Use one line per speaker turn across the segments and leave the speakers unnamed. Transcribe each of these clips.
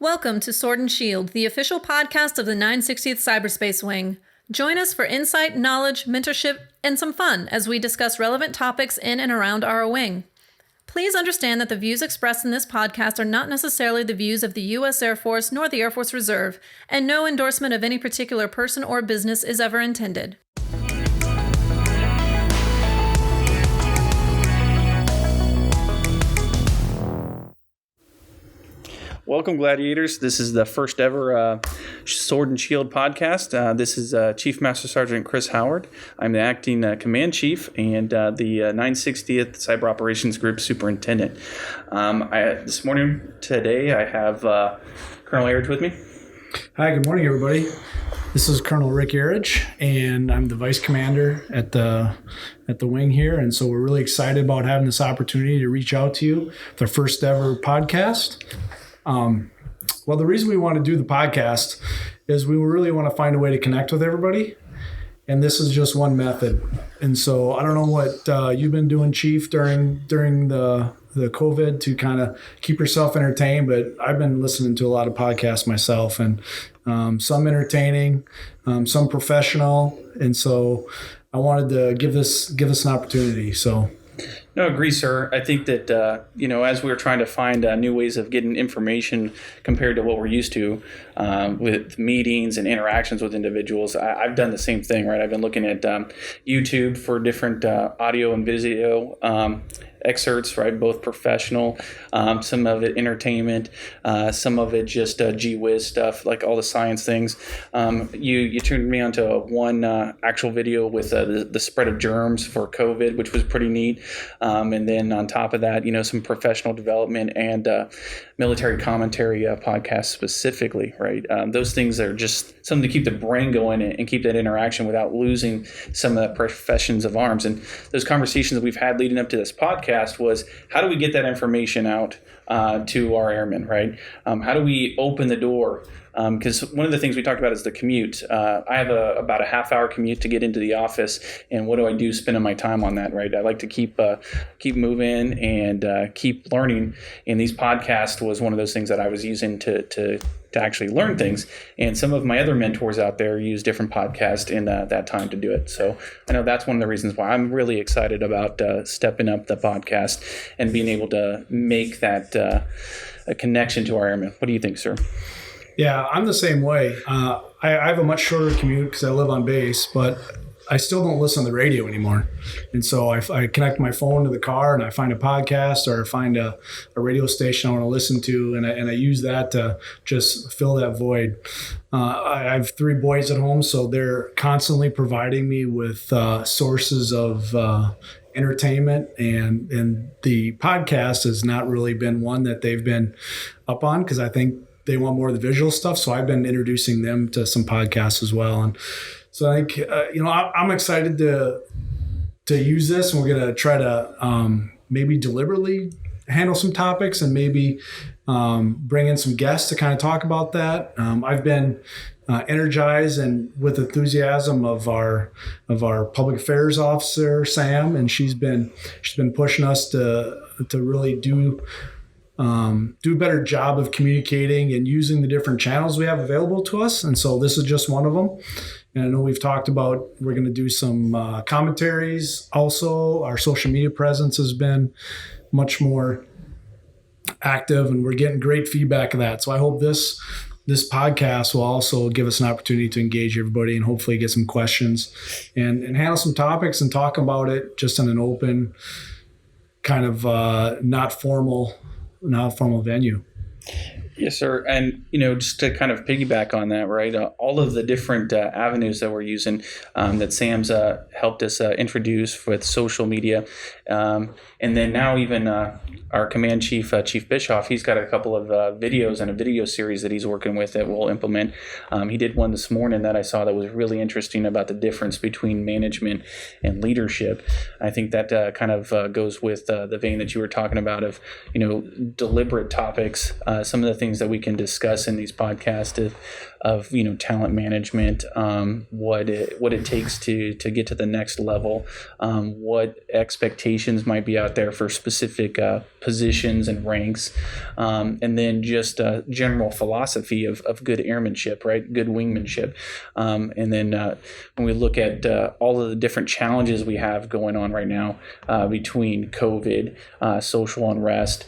Welcome to Sword and Shield, the official podcast of the 960th Cyberspace Wing. Join us for insight, knowledge, mentorship, and some fun as we discuss relevant topics in and around our wing. Please understand that the views expressed in this podcast are not necessarily the views of the U.S. Air Force nor the Air Force Reserve, and no endorsement of any particular person or business is ever intended.
Welcome, Gladiators. This is the first ever Sword and Shield podcast. This is Chief Master Sgt. Chris Howard. I'm the acting command chief and the 960th Cyber Operations Group Superintendent. Today, I have Colonel Erredge with me.
Hi, good morning, everybody. This is Colonel Rick Erredge, and I'm the Vice Commander at the wing here. And so we're really excited about having this opportunity to reach out to you with our first ever podcast. Well, the reason we want to do the podcast is we really want to find a way to connect with everybody. And this is just one method. And so I don't know what you've been doing, Chief, during the COVID to kind of keep yourself entertained, but I've been listening to a lot of podcasts myself, and some entertaining, some professional. And so I wanted to give this an opportunity. So.
No, agree, sir. I think that, as we're trying to find new ways of getting information compared to what we're used to with meetings and interactions with individuals, I've done the same thing, right? I've been looking at YouTube for different audio and video excerpts, right? Both professional, some of it entertainment, some of it just gee whiz stuff, like all the science things. You turned me onto one actual video with the spread of germs for COVID, which was pretty neat. And then on top of that, some professional development and military commentary podcasts specifically, right? Those things are just something to keep the brain going and keep that interaction without losing some of the professions of arms. And those conversations that we've had leading up to this podcast was, how do we get that information out to our airmen, right? How do we open the door? Because one of the things we talked about is the commute. I have about a half-hour commute to get into the office, and what do I do spending my time on that, right? I like to keep moving and keep learning, and these podcasts was one of those things that I was using to actually learn things. And some of my other mentors out there use different podcasts in that time to do it. So I know that's one of the reasons why I'm really excited about stepping up the podcast and being able to make that a connection to our airmen. What do you think, sir?
Yeah, I'm the same way. I have a much shorter commute because I live on base, but I still don't listen to the radio anymore. And so I connect my phone to the car and I find a podcast or I find a radio station I want to listen to, and I use that to just fill that void. I have 3 boys at home, so they're constantly providing me with sources of entertainment, and the podcast has not really been one that they've been up on because I think they want more of the visual stuff. So I've been introducing them to some podcasts as well. And so I think, I'm excited to use this, and we're going to try to maybe deliberately handle some topics and maybe bring in some guests to kind of talk about that. I've been energized and with enthusiasm of our public affairs officer, Sam, and she's been pushing us to really do a better job of communicating and using the different channels we have available to us. And so this is just one of them. And I know we've talked about, we're going to do some commentaries. Also, our social media presence has been much more active, and we're getting great feedback of that. So I hope this podcast will also give us an opportunity to engage everybody and hopefully get some questions and handle some topics and talk about it just in an open, kind of not formal venue.
Yes, sir. And, just to kind of piggyback on that, right, all of the different avenues that we're using that Sam's helped us introduce with social media. And then now even our command chief, Chief Bischoff, he's got a couple of videos and a video series that he's working with that we'll implement. He did one this morning that I saw that was really interesting about the difference between management and leadership. I think that kind of goes with the vein that you were talking about of, deliberate topics. Some of the things things that we can discuss in these podcasts of talent management, what it takes to get to the next level, what expectations might be out there for specific positions and ranks, and then just a general philosophy of good airmanship, right? Good wingmanship. And then when we look at all of the different challenges we have going on right now between COVID, social unrest,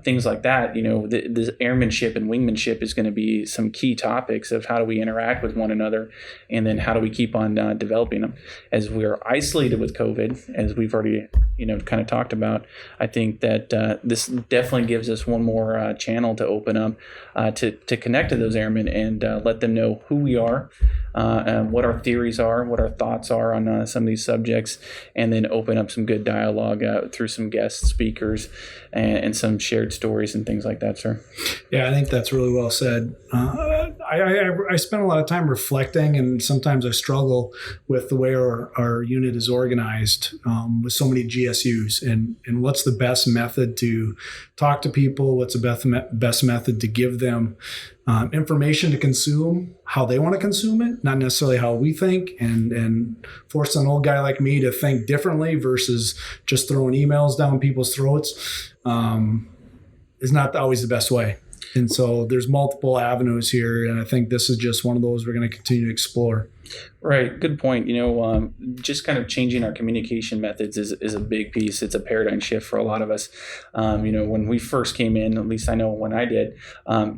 things like that, the airmanship and wingmanship is going to be some key topics of how do we interact with one another, and then how do we keep on developing them. As we're isolated with COVID, as we've already kind of talked about, I think that this definitely gives us one more channel to open up to connect to those airmen and let them know who we are, what our theories are, what our thoughts are on some of these subjects, and then open up some good dialogue through some guest speakers and some shared stories and things like that, sir.
Yeah, I think that's really well said. I spend a lot of time reflecting, and sometimes I struggle with the way our unit is organized with so many GSUs, and what's the best method to talk to people, what's the best method to give them information to consume, how they want to consume it, not necessarily how we think, and force an old guy like me to think differently versus just throwing emails down people's throats is not always the best way. And so there's multiple avenues here, and I think this is just one of those we're going to continue to explore.
Right. Good point. Just kind of changing our communication methods is a big piece. It's a paradigm shift for a lot of us. When we first came in, at least I know when I did,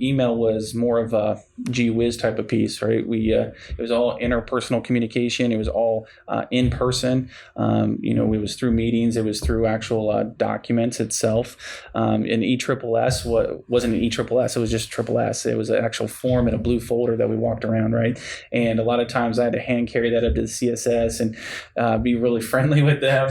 email was more of a gee whiz type of piece, right? It was all interpersonal communication. It was all in person. It was through meetings. It was through actual documents itself. And ESSS wasn't an ESSS. It was just SSS. It was an actual form in a blue folder that we walked around, right? And a lot of times I had to hand carry that up to the CSS and be really friendly with them,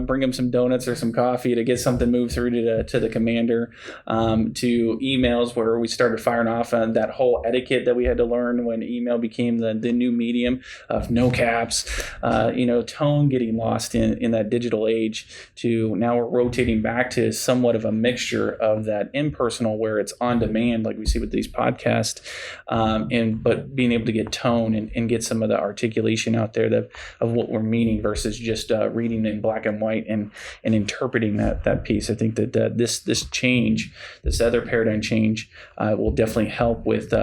bring them some donuts or some coffee to get something moved through to the commander, to emails where we started firing off on that whole etiquette that we had to learn when email became the new medium of no caps, tone getting lost in that digital age, to now we're rotating back to somewhat of a mixture of that impersonal where it's on demand like we see with these podcasts, but being able to get tone and get some of the articulation out there of what we're meaning versus just reading in black and white and interpreting that piece. I think that this change, this other paradigm change, will definitely help with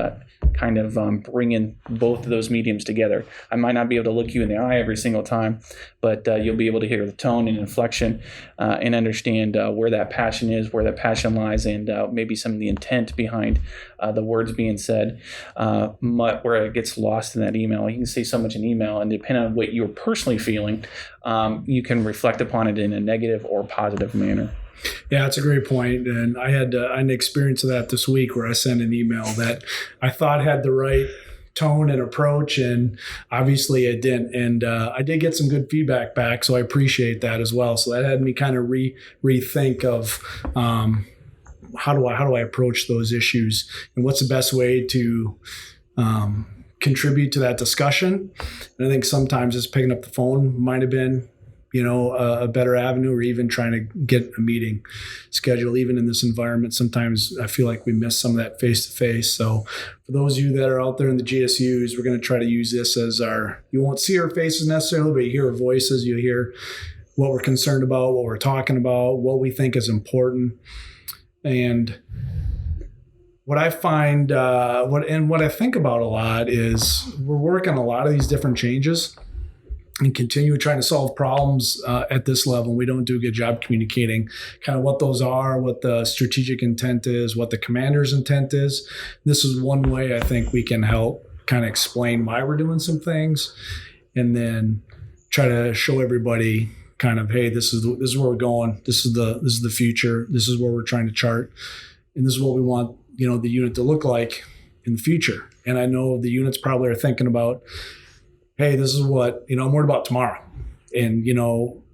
kind of bringing both of those mediums together. I might not be able to look you in the eye every single time, but you'll be able to hear the tone and inflection and understand where that passion is, where that passion lies, and maybe some of the intent behind the words being said, where it gets lost in that email. You can say so much in email, and depending on what you're personally feeling, you can reflect upon it in a negative or positive manner.
Yeah, that's a great point. And I had an experience of that this week where I sent an email that I thought had the right tone and approach, and obviously it didn't. And I did get some good feedback back, so I appreciate that as well. So that had me kind of rethink of how do I approach those issues, and what's the best way to contribute to that discussion. And I think sometimes just picking up the phone might have been a better avenue, or even trying to get a meeting scheduled. Even in this environment, sometimes I feel like we miss some of that face-to-face. So for those of you that are out there in the GSUs, we're going to try to use this as you won't see our faces necessarily, but you hear our voices, you hear what we're concerned about, what we're talking about, what we think is important. And what I find, what I think about a lot is we're working a lot of these different changes and continue trying to solve problems at this level. We don't do a good job communicating kind of what those are, what the strategic intent is, what the commander's intent is. This is one way I think we can help kind of explain why we're doing some things, and then try to show everybody kind of, hey, this is where we're going. This is the future. This is where we're trying to chart, and this is what we want the unit to look like in the future. And I know the units probably are thinking about, hey, this is what, I'm worried about tomorrow. And,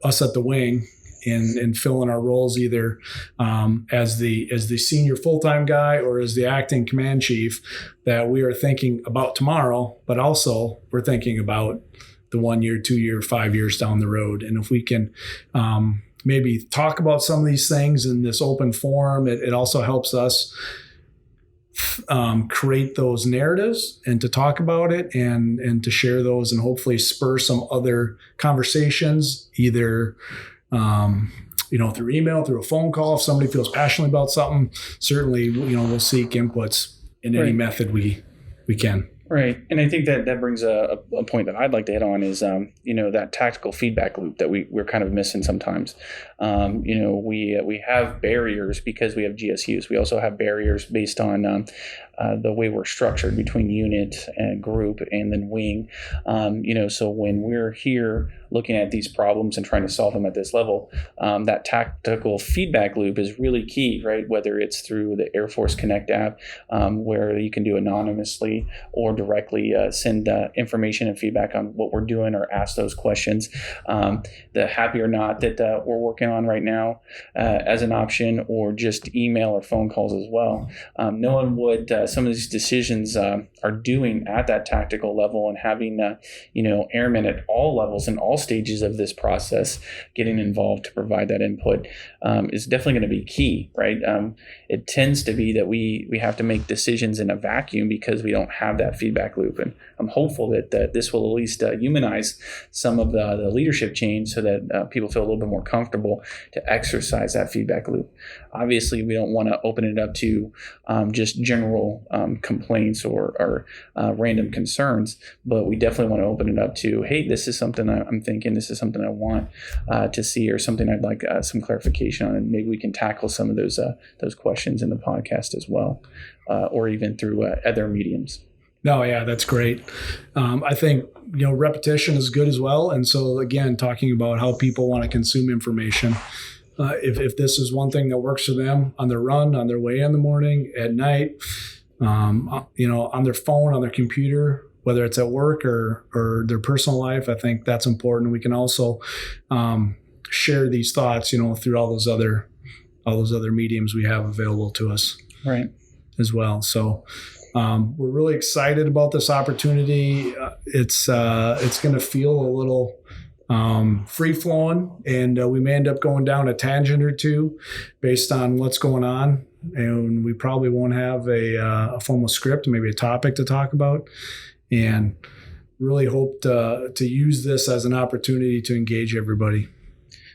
us at the wing and filling our roles either as the senior full-time guy or as the acting command chief, that we are thinking about tomorrow, but also we're thinking about the 1 year, 2 year, 5 years down the road. And if we can maybe talk about some of these things in this open forum, it also helps us create those narratives and to talk about it and to share those and hopefully spur some other conversations, either through email, through a phone call. If somebody feels passionately about something, certainly we'll seek inputs in any method we can.
Right. And I think that brings a point that I'd like to hit on is, that tactical feedback loop that we're kind of missing sometimes. We have barriers because we have GSUs. We also have barriers based on the way we're structured between unit and group and then wing. So when we're here looking at these problems and trying to solve them at this level, that tactical feedback loop is really key, right? Whether it's through the Air Force Connect app, where you can do anonymously or directly send information and feedback on what we're doing or ask those questions. The happy or not that we're working on right now as an option, or just email or phone calls as well. Knowing what some of these decisions are doing at that tactical level and having airmen at all levels and all stages of this process getting involved to provide that input is definitely going to be key, right? It tends to be that we have to make decisions in a vacuum because we don't have that feedback loop. And I'm hopeful that this will at least humanize some of the leadership change so that people feel a little bit more comfortable to exercise that feedback loop. Obviously, we don't want to open it up to just general complaints or random concerns, but we definitely want to open it up to, hey, this is something I'm thinking, this is something I want to see, or something I'd like some clarification on, and maybe we can tackle some of those questions in the podcast as well, or even through other mediums.
No, yeah, that's great. I think, repetition is good as well. And so again, talking about how people want to consume information, if this is one thing that works for them on their run, on their way in the morning, at night, on their phone, on their computer, whether it's at work or their personal life, I think that's important. We can also share these thoughts, through all those other mediums we have available to us,
right,
as well. So we're really excited about this opportunity. It's going to feel a little free flowing, and we may end up going down a tangent or two based on what's going on. And we probably won't have a formal script, maybe a topic to talk about, and really hope to use this as an opportunity to engage everybody.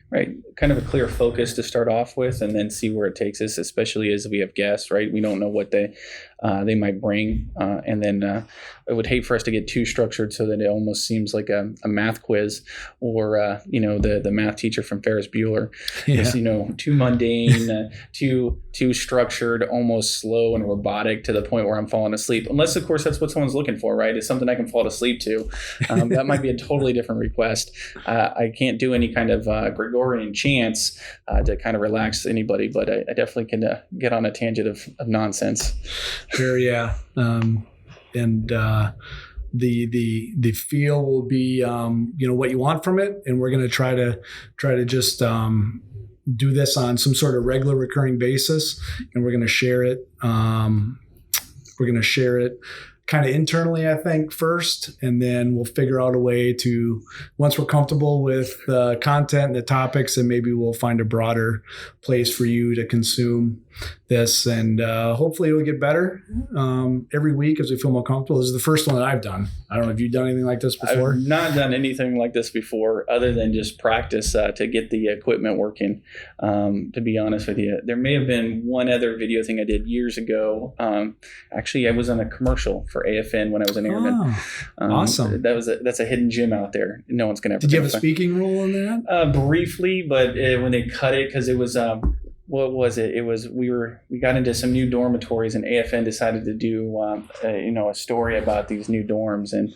Right. Kind of a clear focus to start off with, and then see where it takes us, especially as we have guests, right? We don't know what they might bring. And then I would hate for us to get too structured so that it almost seems like a math quiz, or, the math teacher from Ferris Bueller.
Yeah.
Just, too mundane, too structured, almost slow and robotic to the point where I'm falling asleep. Unless, of course, that's what someone's looking for, right? It's something I can fall asleep to. That might be a totally different request. I can't do any kind of Gregorian chants to kind of relax anybody, but I definitely can get on a tangent of nonsense.
Sure, yeah. And the feel will be what you want from it, and we're going to try to just do this on some sort of regular recurring basis, and we're going to share it. We're going to share it kind of internally, I think, first, and then we'll figure out a way to, once we're comfortable with the content and the topics, and maybe we'll find a broader place for you to consume this, and hopefully it'll get better every week as we feel more comfortable. This is the first one that I've done. I don't know, have you done anything like this before?
I've not done anything like this before, other than just practice to get the equipment working. To be honest with you, there may have been one other video thing I did years ago. Actually, I was on a commercial for AFN when I was an airman.
Oh, awesome.
That's a hidden gem out there. No one's going to ever.
Did you have a speaking role in that?
Briefly, but when they cut it, because it was what was it? It was we got into some new dormitories, and AFN decided to do a story about these new dorms, and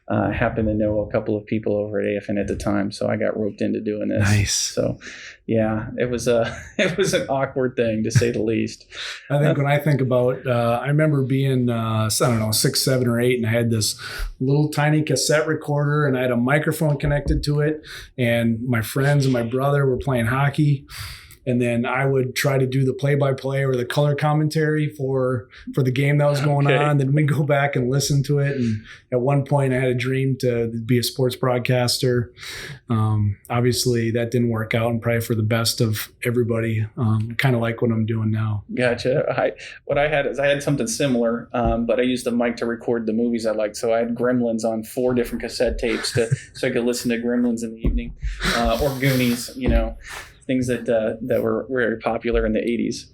I happened to know a couple of people over at AFN at the time, so I got roped into doing this.
Nice.
So, yeah, it was an awkward thing, to say the least.
I think when I think about, I remember being, 6, 7, or 8, and I had this little tiny cassette recorder, and I had a microphone connected to it, and my friends and my brother were playing hockey. and then I would try to do the play-by-play or the color commentary for the game that was going on. Then we'd go back and listen to it. And at one point I had a dream to be a sports broadcaster. Obviously that didn't work out, and probably for the best of everybody. Kind of like what I'm doing now.
Gotcha. What I had is I had something similar, but I used the mic to record the movies I liked. So I had Gremlins on 4 different cassette tapes so I could listen to Gremlins in the evening, or Goonies, things that were very popular in the 80s.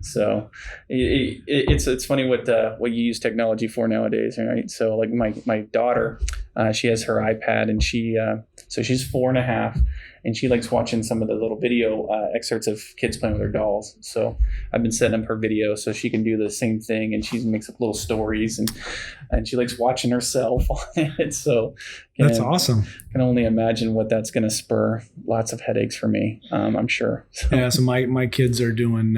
So it's funny what you use technology for nowadays, right? So like my daughter, she has her iPad, and so she's 4.5, and she likes watching some of the little video excerpts of kids playing with their dolls. So I've been setting up her video so she can do the same thing, and she makes up little stories, and she likes watching herself on it. So
that's awesome.
Can only imagine what that's going to spur. Lots of headaches for me, I'm sure.
Yeah. So my kids are doing.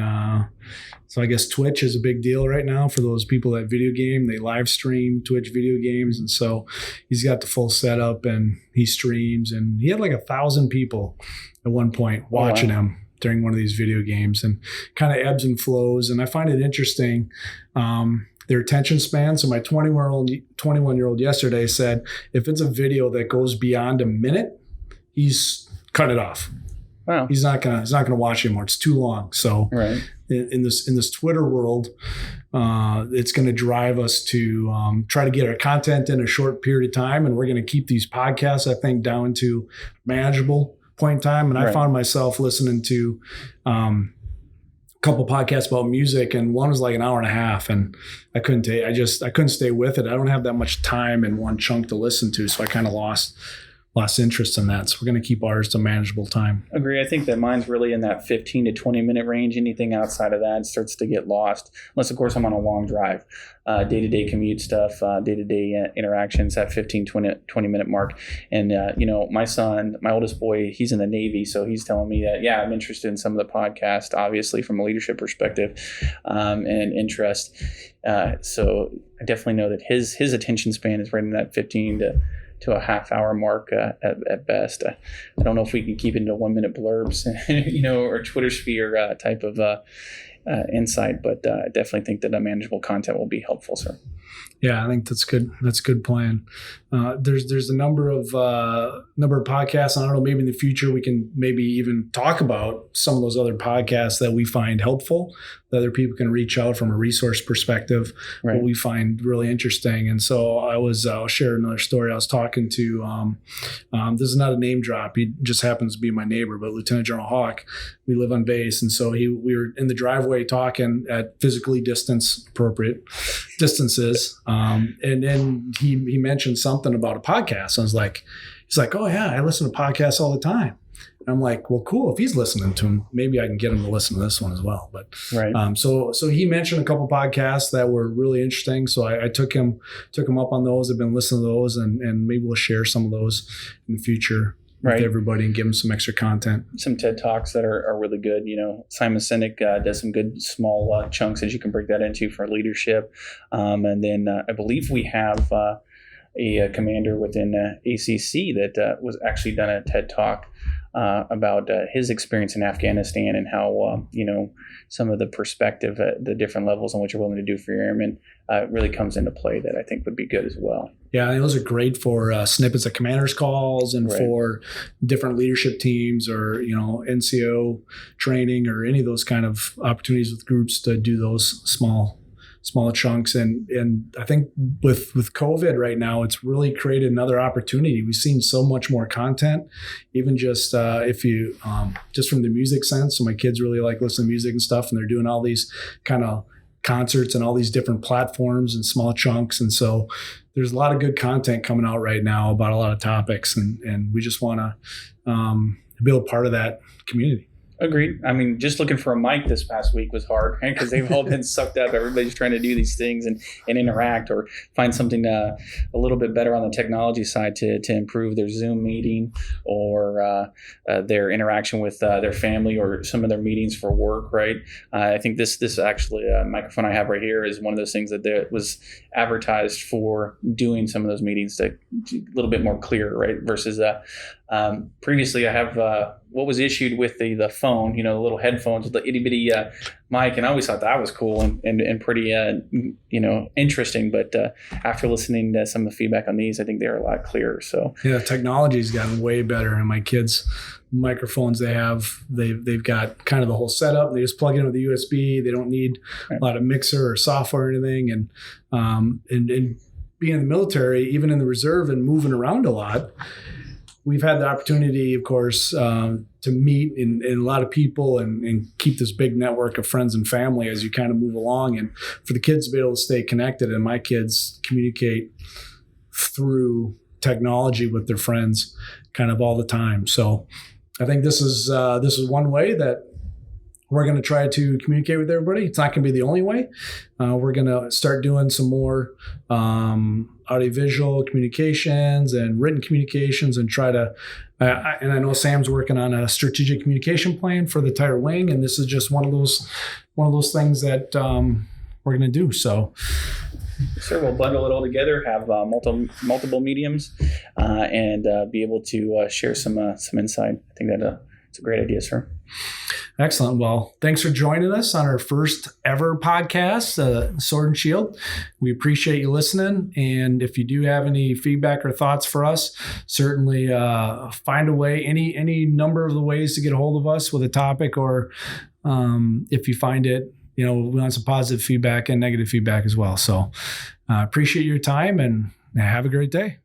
So I guess Twitch is a big deal right now for those people that video game. They live stream Twitch video games. And so he's got the full setup, and he streams, and he had like 1,000 people at one point watching him during one of these video games, and kind of ebbs and flows. And I find it interesting, their attention span. So my 21-year-old yesterday said, if it's a video that goes beyond a minute, he's cut it off.
Wow.
He's not gonna watch anymore. It's too long. So
right.
in this Twitter world, it's going to drive us to try to get our content in a short period of time, and we're going to keep these podcasts, I think, down to manageable point in time. And I found myself listening to a couple podcasts about music, and one was like an hour and a half, and I couldn't stay with it. I don't have that much time in one chunk to listen to, so I kind of lost interest in that. So we're going to keep ours to manageable time.
Agree. I think that mine's really in that 15 to 20 minute range. Anything outside of that starts to get lost, unless of course I'm on a long drive, day-to-day commute stuff, day-to-day interactions at 15, 20 minute mark. And, my son, my oldest boy, he's in the Navy. So he's telling me that, I'm interested in some of the podcast, obviously from a leadership perspective, and interest. So I definitely know that his attention span is right in that 15 to a half-hour mark at best. I don't know if we can keep it into 1-minute blurbs, or Twitter sphere type of insight, but I definitely think that a manageable content will be helpful, sir.
Yeah, I think that's good. That's a good plan. There's a number of podcasts. I don't know, maybe in the future we can maybe even talk about some of those other podcasts that we find helpful, that other people can reach out from a resource perspective, what we find really interesting. And so I'll share another story. I was talking to, this is not a name drop. He just happens to be my neighbor, but Lieutenant General Hawk. We live on base. And so we were in the driveway talking at physically appropriate distances. And then he mentioned something about a podcast. I was like, he's like, oh yeah, I listen to podcasts all the time. And I'm like, well, cool. If he's listening to them, maybe I can get him to listen to this one as well. But so he mentioned a couple podcasts that were really interesting. So I took him up on those. I've been listening to those, and maybe we'll share some of those in the future with everybody and give them some extra content. Some
TED Talks that are really good. Simon Sinek does some good small chunks that you can break that into for leadership. And then I believe we have a commander within ACC that was actually done a TED Talk about his experience in Afghanistan, and how some of the perspective at the different levels on what you're willing to do for your airmen really comes into play, that I think would be good as well.
Yeah, and those are great for snippets of commanders' calls, and for different leadership teams, or NCO training, or any of those kind of opportunities with groups to do those small chunks. And I think with COVID right now, it's really created another opportunity. We've seen so much more content, even just if you just from the music sense. So my kids really like listening to music and stuff, and they're doing all these kind of concerts and all these different platforms and small chunks. And so there's a lot of good content coming out right now about a lot of topics, and we just want to be a part of that community.
Agreed. I mean, just looking for a mic this past week was hard, right? Because they've all been sucked up. Everybody's trying to do these things and interact, or find something a little bit better on the technology side to improve their Zoom meeting, or their interaction with their family, or some of their meetings for work, right? I think this actually microphone I have right here is one of those things that was advertised for doing some of those meetings, to a little bit more clear, right? Versus Previously, I have what was issued with the phone, the little headphones with the itty bitty mic, and I always thought that was cool and pretty interesting. But after listening to some of the feedback on these, I think they're a lot clearer. So
yeah, technology's gotten way better, and my kids' microphones they've got kind of the whole setup. They just plug in with the USB. They don't need a lot of mixer or software or anything. And being in the military, even in the reserve and moving around a lot, we've had the opportunity, of course, to meet in a lot of people and keep this big network of friends and family as you kind of move along, and for the kids to be able to stay connected. And my kids communicate through technology with their friends kind of all the time. So I think this is one way that we're going to try to communicate with everybody. It's not going to be the only way. We're going to start doing some more audiovisual communications and written communications, and try to. And I know Sam's working on a strategic communication plan for the entire wing, and this is just one of those things that we're going to do. So.
Sure, we'll bundle it all together, have multiple mediums, and be able to share some insight. I think that it's a great idea, sir.
Excellent. Well, thanks for joining us on our first ever podcast, Sword and Shield. We appreciate you listening. And if you do have any feedback or thoughts for us, certainly find a way, any number of the ways to get a hold of us with a topic, or if you find it, we want some positive feedback and negative feedback as well. So appreciate your time and have a great day.